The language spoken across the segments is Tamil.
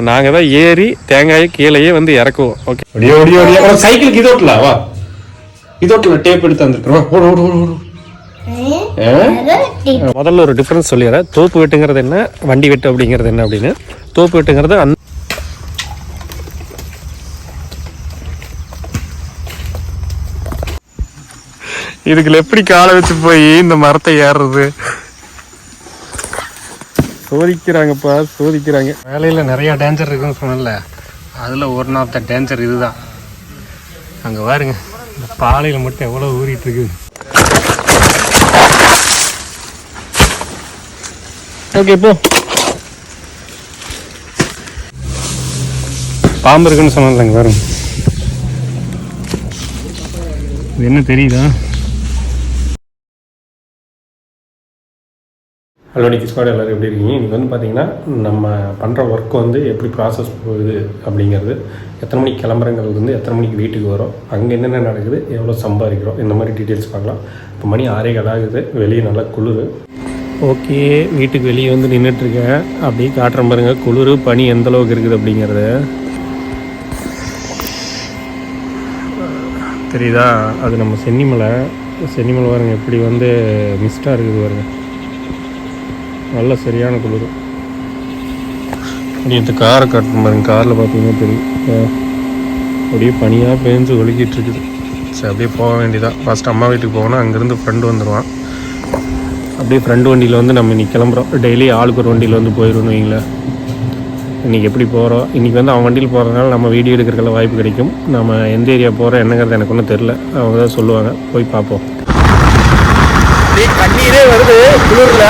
நாங்கள் தான் ஏறி தேங்காயை கீழேயே வந்து இறக்குவோம். ஓகே, சைக்கிளுக்கு இதோட்டல வா, இதோட்டல டேப் எடுத்து வந்துருக்கோம். முதல்ல ஒரு டிஃப்ரென்ஸ் சொல்லிடுறேன். தோப்பு வெட்டுங்கிறது என்ன, வண்டி வெட்டு அப்படிங்கிறது என்ன அப்படின்னு. தோப்பு வெட்டுங்கிறது இதுக்குள்ள எப்படி காலை வச்சு போய் இந்த மரத்தை ஏறுறது சோதிக்கிறாங்கப்பா, சோதிக்கிறாங்க. வேலையில் நிறையா டேஞ்சர் இருக்குன்னு சொன்னல, அதில் ஒன் ஆஃப் த டேஞ்சர் இதுதான். அங்கே பாருங்க, இந்த பாலையில் மட்டும் எவ்வளோ ஊறிட்டு இருக்குது. ஓகே, இப்போ பாம்பு இருக்குன்னு சொன்னாங்க பாருங்க. இது என்ன தெரியுதா? ஹலோ நிக்கி ஸ்குவாட், எல்லோரும் எப்படி இருக்கீங்க? இன்றைக்கி வந்து பார்த்திங்கன்னா நம்ம பண்ணுற ஒர்க் வந்து எப்படி ப்ராசஸ் போகுது அப்படிங்கிறது, எத்தனை மணிக்கு கிளம்புறங்கிறது வந்து எத்தனை மணிக்கு வீட்டுக்கு வரும், அங்கே என்னென்ன நடக்குது, எவ்வளோ சம்பாதிக்கிறோம், இந்த மாதிரி டீட்டெயில்ஸ் பார்க்கலாம். இப்போ மணி 6:15 ஆகுது, வெளியே நல்லா குளிர். ஓகே, வீட்டுக்கு வெளியே வந்து நின்றுட்டுருக்கேன். அப்படியே காட்டுற பாருங்க குளிர் பனி எந்தளவுக்கு இருக்குது அப்படிங்கிறது தெரியுதா? அது நம்ம சென்னிமலை பாருங்க, எப்படி வந்து மிஸ்டாக இருக்குது பாருங்க. நல்ல சரியான குளிர். இந்த காரை காட்டணும் பாருங்க, காரில் பார்த்தீங்கன்னா தெரியும், அப்படியே பனியாக பேஞ்சு ஒழுகிட்டு இருக்குது. சரி, அப்படியே போக வேண்டியதான். ஃபஸ்ட் அம்மா வீட்டுக்கு போகணும், அங்கேருந்து ஃப்ரெண்டு வந்துடுவான். அப்படியே ஃப்ரெண்டு வண்டியில் வந்து நம்ம இன்றைக்கி கிளம்புறோம். டெய்லி ஆளுக்கு ஒரு வண்டியில் வந்து போயிடணும் வைங்களேன். இன்றைக்கி எப்படி போகிறோம், இன்றைக்கி வந்து அவன் வண்டியில் போகிறதுனால நம்ம வீடியோ எடுக்கிறதுல வாய்ப்பு கிடைக்கும். நம்ம எந்த ஏரியா போகிறோம் என்னங்கிறது எனக்கு ஒன்றும் தெரில, அவங்க தான் சொல்லுவாங்க, போய் பார்ப்போம். தண்ணீரே வருது குளிரில்,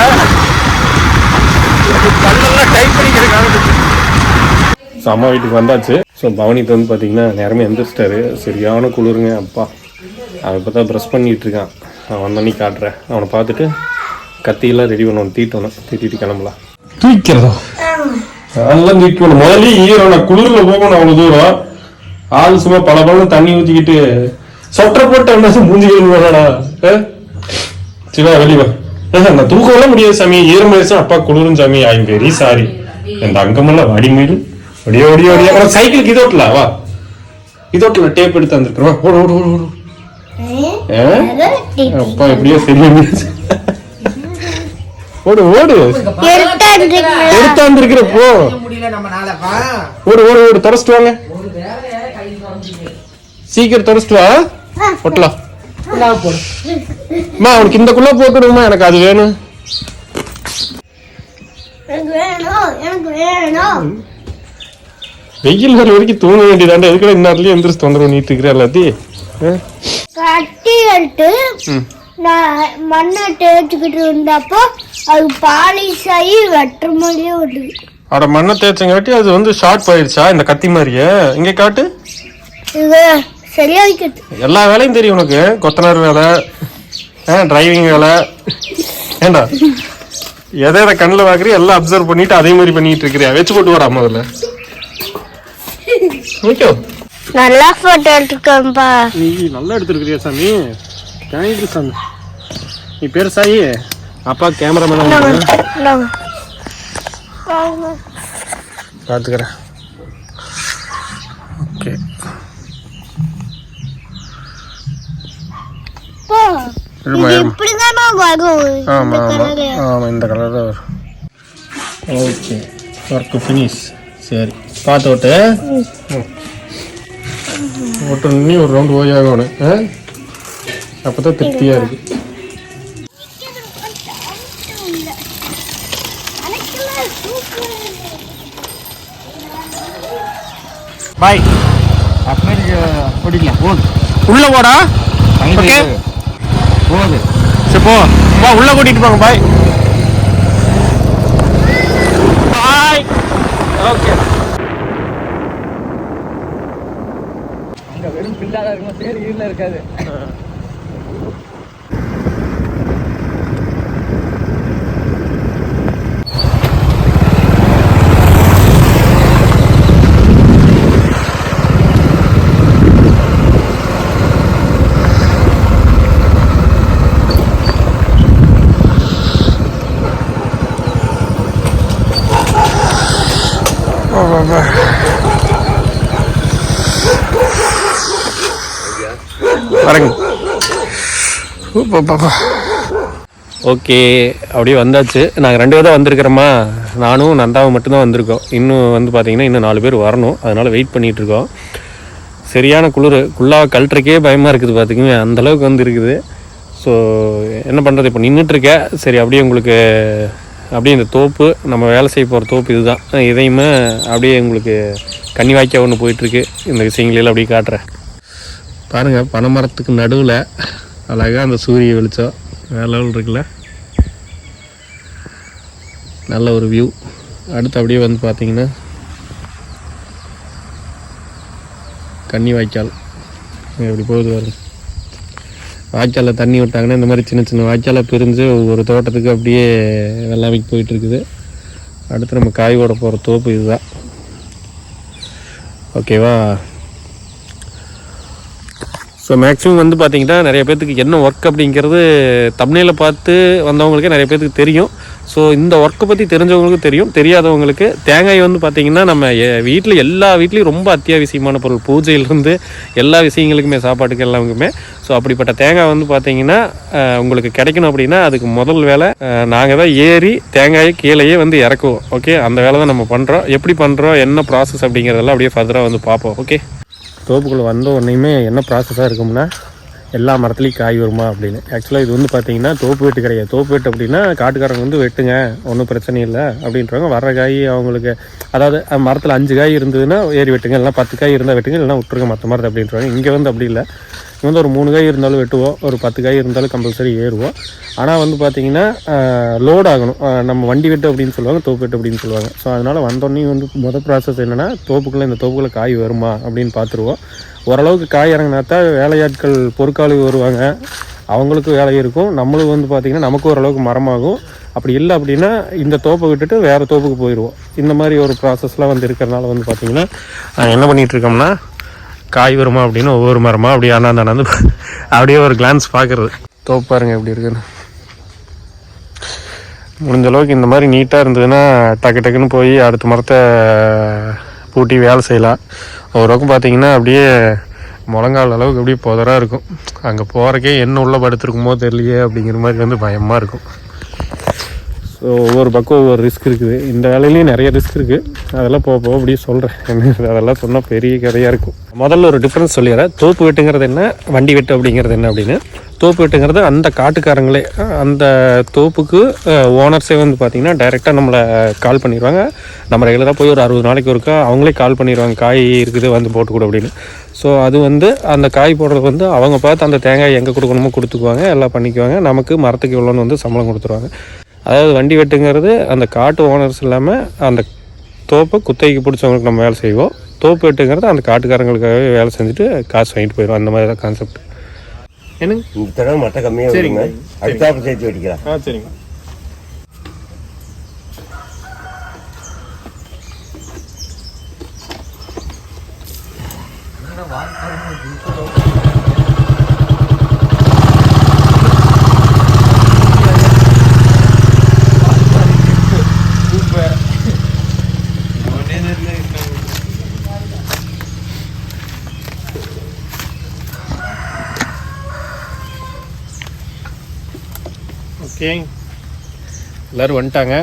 கல்லெல்லாம் டைப் பண்ணிக்கிறதுக்காக. ஸோ அம்மா வீட்டுக்கு வந்தாச்சு. ஸோ பவனித்து வந்து பார்த்திங்கன்னா நேரமே எந்திரிச்சிட்டாரு. சரியான குளிருங்க அப்பா. அவன் இப்போ தான் ப்ரெஷ் பண்ணிகிட்டு இருக்கான். அவன் தண்ணி காட்டுறேன், அவனை பார்த்துட்டு கத்தியெல்லாம் ரெடி பண்ணணும், தீட்டிட்டு கிளம்பலாம். தூக்கிறதா? அதெல்லாம் தூக்கணும். முதல்ல ஈரோட குளிரில் போகணும் அவ்வளோ தூரம். ஆள் சும்மா பல தண்ணி ஊற்றிக்கிட்டு சொட்டரை போட்டு என்ன மூஞ்சி கழுவுவாடா. சிவா வெளிவா, நான் தூக்கலாம் முடியாது சாமி, ஈரமேசம் அப்பா குளிரும் சாமி, ஐ எம் வெரி சாரி. இந்த அங்கமெல்லாம் வடிமேடு ஒடியா ஒடியா ஒடியா. சைக்கிளுக்கு இதோட்டல வா, இதோட்டல டேப் எடுத்து வந்துருக்கோம். ஓடு ஓடு ஓடு ஓடு. அப்பா எப்படியோ சரியா ஓடு ஓடு, எடுத்தாந்துருக்கிற போ. ஓடு ஓடு ஓடு, தொடச்சிட்டு வாங்க, சீக்கிரம் தொடச்சிட்டு வா. ஒட்டலாம் அம்மா, உனக்கு இந்த குள்ள போட்டுடுமா, எனக்கு அது வேணும். வெயில் வர வரைக்கும் தூங்க வேண்டியதாண்டா, எதுக்கு இந்நேரத்துலயும் எந்திரிச்சு தொந்தரவு நீட்டு இருக்கிற எல்லாத்தையும் மண்ணை தேய்ச்சிக்கிட்டு இருந்தப்போ அது பாலிஷ் ஆகி வெட்டுற மாதிரியே வருது. அட மண்ணை தேய்ச்சங்காட்டி அது வந்து ஷார்ட் போயிடுச்சா இந்த கத்தி மாதிரியே? இங்க காட்டு, சரியா வைக்கிறது. எல்லா வேலையும் தெரியும் உனக்கு, கொத்தனார் வேலை, டிரைவிங் வேலை, ஏண்டா எதை எதை கண்ணில் பார்க்குறிய எல்லாம் அப்சர்வ் பண்ணிட்டு அதே மாதிரி பண்ணிட்டு இருக்கிறியா? வச்சு போட்டு வரா முதல்ல. நல்லா போட்டோ எடுத்துக்கோப்பா. நீ நல்லா எடுத்துருக்கிறியா சாமி? தேங்க்யூ சாமி. நீ பேர் சாயி, அப்பா கேமராமேன் பார்த்துக்கிறேன். ஓகே, ஆமாம் இந்த கலர் தான் வரும். Okay, work finish. சரி, பார்த்து ஓட்டு ஓட்டு ஒரு ரவுண்டு போய் ஆகணும், அப்போ தான் திருப்தியாக இருக்கு. பாய், உள்ள போடா. ஓகே போகுது, சரி போ போ, உள்ள கூட்டிட்டு போங்க. பாய் பாய். ஓகே, அங்க வெறும் பில்லாக இருக்கும், சரி ஈரில் இருக்காது. வரங்க. ஓகே, அப்படியே வந்தாச்சு. நாங்கள் 2 பேர் தான் வந்திருக்கிறோமா, நானும் நந்தாவும் மட்டும்தான் வந்திருக்கோம். இன்னும் வந்து பார்த்தீங்கன்னா இன்னும் 4 பேர் வரணும். அதனால் வெயிட் பண்ணிகிட்ருக்கோம். சரியான குள்ளாக கழட்டுறக்கே பயமாக இருக்குது பார்த்துக்குங்க, அந்தளவுக்கு வந்து இருக்குது. ஸோ என்ன பண்ணுறது, இப்போ நின்றுட்டுருக்கேன். சரி, அப்படியே உங்களுக்கு அப்படியே இந்த தோப்பு, நம்ம வேலை செய்ய போகிற தோப்பு இதுதான். இதையுமே அப்படியே உங்களுக்கு கன்னி வாய்க்கால் ஒன்று போயிட்டுருக்கு. இந்த விஷயங்களெல்லாம் அப்படியே காட்டுறேன் பாருங்கள். பனைமரத்துக்கு நடுவில் அழகாக அந்த சூரிய வெளிச்சம் வேற லெவல் இருக்குல்ல, நல்ல ஒரு வியூ. அடுத்து அப்படியே வந்து பார்த்தீங்கன்னா கன்னி வாய்க்கால் எப்படி போகுது பாருங்க. வாய்க்காலில் தண்ணி விட்டாங்கன்னா இந்த மாதிரி சின்ன சின்ன வாய்க்காலை பிரிஞ்சு ஒவ்வொரு தோட்டத்துக்கு அப்படியே வெள்ளாமைக்கு போயிட்டுருக்குது. அடுத்து நம்ம காய் ஓட போகிற தோப்பு இதுதான். ஓகேவா? ஸோ மேக்ஸிமம் வந்து பார்த்திங்கன்னா நிறைய பேர்த்துக்கு என்ன ஒர்க் அப்படிங்கிறது தம்ப்நெயிலை பார்த்து வந்தவங்களுக்கே நிறைய பேர்த்துக்கு தெரியும். ஸோ இந்த ஒர்க்கை பற்றி தெரிஞ்சவங்களுக்கும் தெரியும், தெரியாதவங்களுக்கு தேங்காய் வந்து பார்த்திங்கன்னா நம்ம வீட்டில் எல்லா வீட்லேயும் ரொம்ப அத்தியாவசியமான பொருள். பூஜையிலேருந்து எல்லா விஷயங்களுக்குமே, சாப்பாட்டுக்கு எல்லாருக்குமே. ஸோ அப்படிப்பட்ட தேங்காய் வந்து பார்த்திங்கன்னா உங்களுக்கு கிடைக்கணும் அப்படின்னா அதுக்கு முதல் வேலை நாங்கள் தான் ஏறி தேங்காயை கீழேயே வந்து இறக்குவோம். ஓகே, அந்த வேலை தான் நம்ம பண்ணுறோம். எப்படி பண்ணுறோம், என்ன ப்ராசஸ் அப்படிங்கிறதெல்லாம் அப்படியே ஃபர்தராக வந்து பார்ப்போம். ஓகே, தோப்புக்குள்ளே வந்த உடனேயுமே என்ன ப்ராசஸாக இருக்கும்னா எல்லா மரத்துலேயும் காய் வருமா அப்படின்னு. ஆக்சுவலாக இது வந்து பார்த்தீங்கன்னா தோப்பு வெட்டு கிடையாது. தோப்பு வெட்டு அப்படின்னா காட்டுக்காரங்க வந்து வெட்டுங்க, ஒன்றும் பிரச்சனை இல்லை அப்படின்றவங்க. வர்ற காய் அவங்களுக்கு, அதாவது மரத்தில் 5 காய் இருந்ததுன்னா ஏறி வெட்டுங்க, இல்லைனா 10 காய் இருந்தால் வெட்டுங்க, இல்லைனா விட்டுருங்க மற்ற மரத்தை அப்படின்றவாங்க. இங்கே வந்து அப்படி இல்லை. இங்கே வந்து ஒரு 3 காய் இருந்தாலும் வெட்டுவோம், ஒரு 10 காய் இருந்தாலும் கம்பல்சரி ஏறுவோம். ஆனால் வந்து பார்த்திங்கன்னா லோட் ஆகணும். நம்ம வண்டி வெட்டு அப்படின்னு சொல்லுவாங்க, தோப்பு வெட்டு அப்படின்னு சொல்லுவாங்க. ஸோ அதனால் வந்தோடனே வந்து மொதல் ப்ராசஸ் என்னென்னா தோப்புக்குள்ளே, இந்த தோப்புக்குள்ளே காய் வருமா அப்படின்னு பார்த்துருவோம். ஓரளவுக்கு காய் இறங்கினாத்தா வேலையாட்கள் பொறுக்காலு வருவாங்க, அவங்களுக்கு வேலை இருக்கும். நம்மளுக்கு வந்து பார்த்திங்கன்னா நமக்கு ஓரளவுக்கு மரமாகும். அப்படி இல்லை அப்படின்னா இந்த தோப்பை விட்டுட்டு வேறு தோப்புக்கு போயிடுவோம். இந்த மாதிரி ஒரு ப்ராசஸ்லாம் வந்து இருக்கிறனால வந்து பார்த்திங்கன்னா என்ன பண்ணிகிட்ருக்கோம்னா காய் வருமா அப்படின்னு ஒவ்வொரு மரமாக அப்படியே அண்ணாந்து அப்படியே ஒரு கிளான்ஸ் பார்க்குறது. தோப்பு பாருங்க எப்படி இருக்குன்னு. முடிஞ்ச அளவுக்கு இந்த மாதிரி நீட்டாக இருந்ததுன்னா டக்கு டக்குன்னு போய் அடுத்த மரத்தை பூட்டி வேலை செய்யலாம். ஒரு பக்கம் பார்த்தீங்கன்னா அப்படியே முழங்கால் அளவுக்கு அப்படியே புதராக இருக்கும். அங்கே போகிறக்கே என்ன உள்ள படுத்துருக்குமோ தெரியலையே அப்படிங்கிற மாதிரி வந்து பயமாக இருக்கும். ஸோ ஒவ்வொரு பக்கம் ஒவ்வொரு ரிஸ்க் இருக்குது. இந்த வேலையிலையும் நிறைய ரிஸ்க் இருக்குது. அதெல்லாம் போக போக அப்படியே சொல்கிறேன். அதெல்லாம் சொன்னால் பெரிய கதையாக இருக்கும். முதல்ல ஒரு டிஃப்ரென்ஸ் சொல்லிடுறேன். தோப்பு வெட்டுங்கிறது என்ன, வண்டி வெட்டு அப்படிங்கிறது என்ன அப்படின்னு. தோப்பு வெட்டுங்கிறது அந்த காட்டுக்காரங்களே, அந்த தோப்புக்கு ஓனர்ஸே வந்து பார்த்திங்கன்னா டைரெக்டாக நம்மளை கால் பண்ணிடுவாங்க. நம்ம ரெகுலராக போய் ஒரு 60 நாளைக்கு ஒருக்கா அவங்களே கால் பண்ணிடுவாங்க, காய் இருக்குது வந்து போட்டுக்கூட அப்படின்னு. ஸோ அது வந்து அந்த காய் போடுறது வந்து அவங்க பார்த்து அந்த தேங்காய் எங்கே கொடுக்கணுமோ கொடுத்துக்குவாங்க, எல்லாம் பண்ணிக்குவாங்க. நமக்கு மரத்துக்கு இவ்வளோன்னு வந்து சம்பளம் கொடுத்துருவாங்க. அதாவது வண்டி வெட்டுங்கிறது அந்த காட்டு ஓனர்ஸ் இல்லாமல் அந்த தோப்பை குத்தகைக்கு பிடிச்சவங்களுக்கு நம்ம வேலை செய்வோம். தோப்பு வெட்டுங்கிறது அந்த காட்டுக்காரங்களுக்காகவே வேலை செஞ்சுட்டு காசு வாங்கிட்டு போயிடும். அந்த மாதிரி தான் கான்செப்ட். என்னங்க இந்த தடவை மட்டை கம்மியாக சரிங்க, அடுத்தாப்பு சேர்த்து வெட்டிக்கலாம். சரிங்க. ஓகே, எல்லோரும் வந்துட்டாங்க,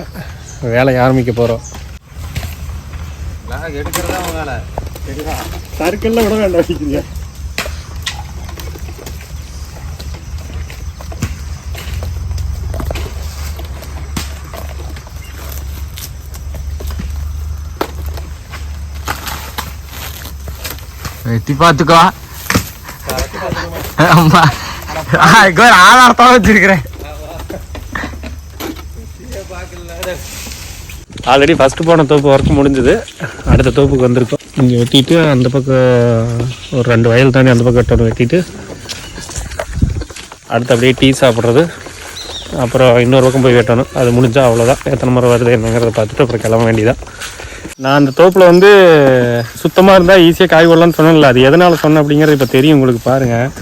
வேலையை ஆரம்பிக்க போகிறோம். எடுக்கிறதா வேலை சர்க்கிளில் விட வேண்டாம் வைக்கிறீங்க. வெட்டி பார்த்துக்கோ. ஆமா, ஆதாரத்தோட வச்சிருக்கிறேன். ஆல்ரெடி ஃபஸ்ட்டு போன தோப்பு ஒர்க் முடிஞ்சுது. அடுத்த தோப்புக்கு வந்திருக்கோம். இங்கே வெட்டிட்டு அந்த பக்கம் ஒரு 2 வயல் தாண்டி அந்த பக்கம் வெட்டணும். வெட்டிட்டு அடுத்து அப்படியே டீ சாப்பிட்றது, அப்புறம் இன்னொரு பக்கம் போய் வெட்டணும். அது முடிஞ்சால் அவ்வளோதான். எத்தனை முறை வருது என்னங்கிறத பார்த்துட்டு அப்புறம் கிளம்ப வேண்டியதான். நான் அந்த தோப்பில் வந்து சுத்தமாக இருந்தால் ஈஸியாக காய் போடலான்னு சொன்னேன்ல, அது எதனால் சொன்னேன் அப்படிங்கிறது இப்போ தெரியும் உங்களுக்கு. பாருங்கள்,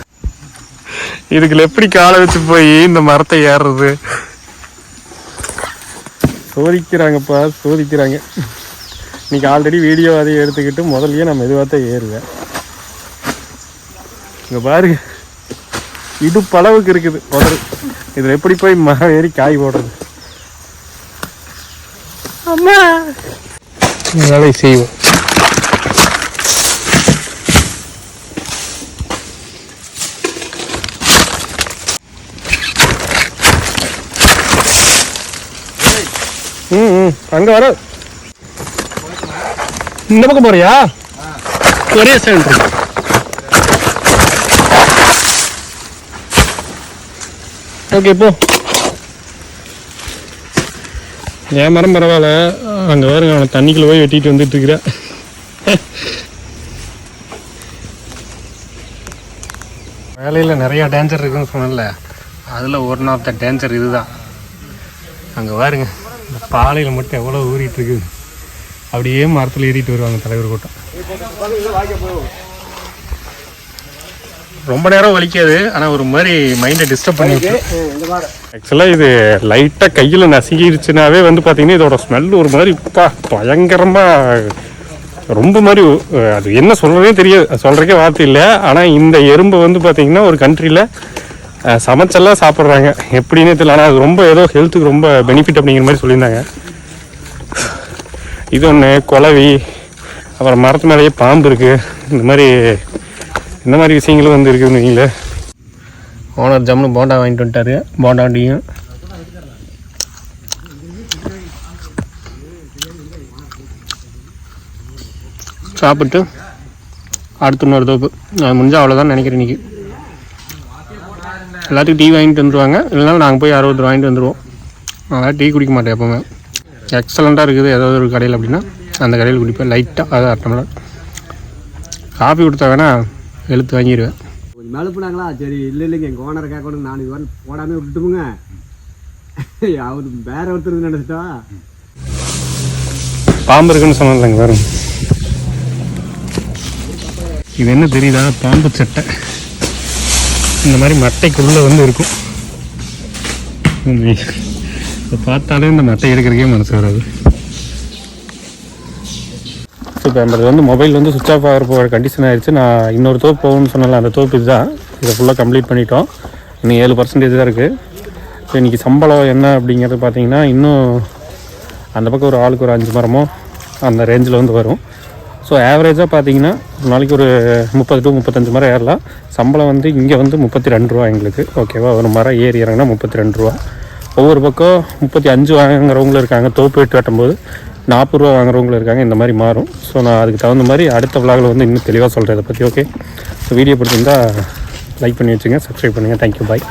இதுக்குள்ள எப்படி காலை வச்சு போய் இந்த மரத்தை ஏறுறது. சோதிக்கிறாங்கப்பா, சோதிக்கிறாங்க. இன்னைக்கு ஆல்ரெடி வீடியோ அதை எடுத்துக்கிட்டு முதல்லயே நான் மெதுவாக தான் ஏறுவேன். இங்கே பாருங்க, இடுப்பளவுக்கு இருக்குது முதல். இதில் எப்படி போய் மரம் ஏறி காய் போடுறது? அம்மா வேலை செய்வோம். அங்கே வர இந்த பக்கம் போறியா? ஒரே சைடு ஓகே போ. என் மரம் பரவாயில்ல, அங்கே பாருங்க அவனை தண்ணிக்குள்ள போய் வெட்டிட்டு வந்துட்டு இருக்கிறேன். வேலையில் நிறையா டேஞ்சர் இருக்குன்னு சொன்னல, அதில் ஒன் ஆஃப் த டேஞ்சர் இதுதான். அங்கே பாருங்க இந்த பாலையில் மட்டும் எவ்வளோ ஊறிட்டு இருக்குது. அப்படியே மரத்தில் ஏறிட்டு வருவாங்க தலைவர் கூட்டம். ரொம்ப நேரம் வலிக்காது, ஆனால் ஒரு மாதிரி மைண்டை டிஸ்டர்ப் பண்ணிட்டு. ஆக்சுவலாக இது லைட்டாக கையில் நசுங்கிருச்சுனாவே வந்து பார்த்தீங்கன்னா இதோட ஸ்மெல் ஒரு மாதிரி பயங்கரமாக ரொம்ப மாதிரி அது என்ன சொல்கிறதே தெரியாது, சொல்கிறக்கே வார்த்தை இல்லை. ஆனால் இந்த எறும்பை வந்து பார்த்தீங்கன்னா ஒரு கண்ட்ரியில் சமைச்செல்லாம் சாப்பிட்றாங்க, எப்படின்னே தெரியல. ஆனால் அது ரொம்ப ஏதோ ஹெல்த்துக்கு ரொம்ப பெனிஃபிட் அப்படிங்கிற மாதிரி சொல்லியிருந்தாங்க. இது ஒன்று குளவி, அப்புறம் மரத்து மேலேயே பாம்பு இருக்குது. இந்த மாதிரி விஷயங்களும் வந்து இருக்குதுன்னு வைங்களே. ஓனர் ஜம்னு போண்டா வாங்கிட்டு வந்துட்டாரு. போண்டாண்டியும் சாப்பிட்டு அடுத்து இன்னொரு தோப்பு. அது முடிஞ்சால் அவ்வளோதான் நினைக்கிறேன். இன்றைக்கி எல்லாத்துக்கும் டீ வாங்கிட்டு வந்துடுவாங்க, இல்லைனாலும் நாங்கள் போய் 60 வாங்கிட்டு வந்துடுவோம். அதனால் டீ குடிக்க மாட்டேன் எப்போவுமே. எக்ஸலண்ட்டாக இருக்குது ஏதாவது ஒரு கடையில் அப்படின்னா அந்த கடையில் குடிப்பேன் லைட்டாக. அதை அட்டம்லாம் காஃபி கொடுத்தா வேணால் எழுத்து வாங்கிடுவேன். கொஞ்சம் மேலே போனாங்களா? சரி இல்லைங்க எங்கள் ஓனரை கேட்கணும், 4 வாரம் போடாமே விட்டுட்டுங்க. அவர் வேற ஒருத்தர் நினைச்சிட்டா பாம்பு இருக்குன்னு சொன்னாங்க. வேறு இது என்ன தெரியுதா? பாம்பு சட்டை இந்த மாதிரி மட்டைக்குள்ளே வந்து இருக்கும். இதை பார்த்தாலே இந்த மட்டை எடுக்கிறதுக்கே மனசு வராது. இப்போ நம்மளது வந்து மொபைல் வந்து சுவிட்ச் ஆஃப் ஆகிற போகிற கண்டிஷன் ஆகிடுச்சு. நான் இன்னொரு தோப்பு போகணும்னு சொன்னால அந்த தோப்பு இதுதான். இதை ஃபுல்லாக கம்ப்ளீட் பண்ணிட்டோம். இன்னும் 7% தான் இருக்குது. இப்போ இன்றைக்கி சம்பளம் என்ன அப்படிங்கிறது பார்த்தீங்கன்னா இன்னும் அந்த பக்கம் ஒரு ஆளுக்கு ஒரு 5 மரமோ அந்த ரேஞ்சில் வந்து வரும். ஸோ ஆவரேஜாக பார்த்தீங்கன்னா ஒரு நாளைக்கு ஒரு 30 to 35 மரம் ஏறலாம். சம்பளம் வந்து இங்கே வந்து 32 ரூபா எங்களுக்கு. ஓகேவா? ஒரு மரம் ஏறி இறங்கினா 32 ரூபா. ஒவ்வொரு பக்கம் 35 வாங்குறவங்களும் இருக்காங்க. தோப்பு வெட்டு வெட்டும்போது 40 ரூபா வாங்குறவங்களும் இருக்காங்க. இந்த மாதிரி மாறும். ஸோ நான் அதுக்கு தகுந்த மாதிரி அடுத்த விலாகில் வந்து இன்னும் தெளிவாக சொல்கிறேன் இதை பற்றி. ஓகே, ஸோ வீடியோ பிடிச்சிருந்தா லைக் பண்ணி வச்சுங்க, சப்ஸ்கிரைப் பண்ணுங்கள். தேங்க்யூ, பாய்.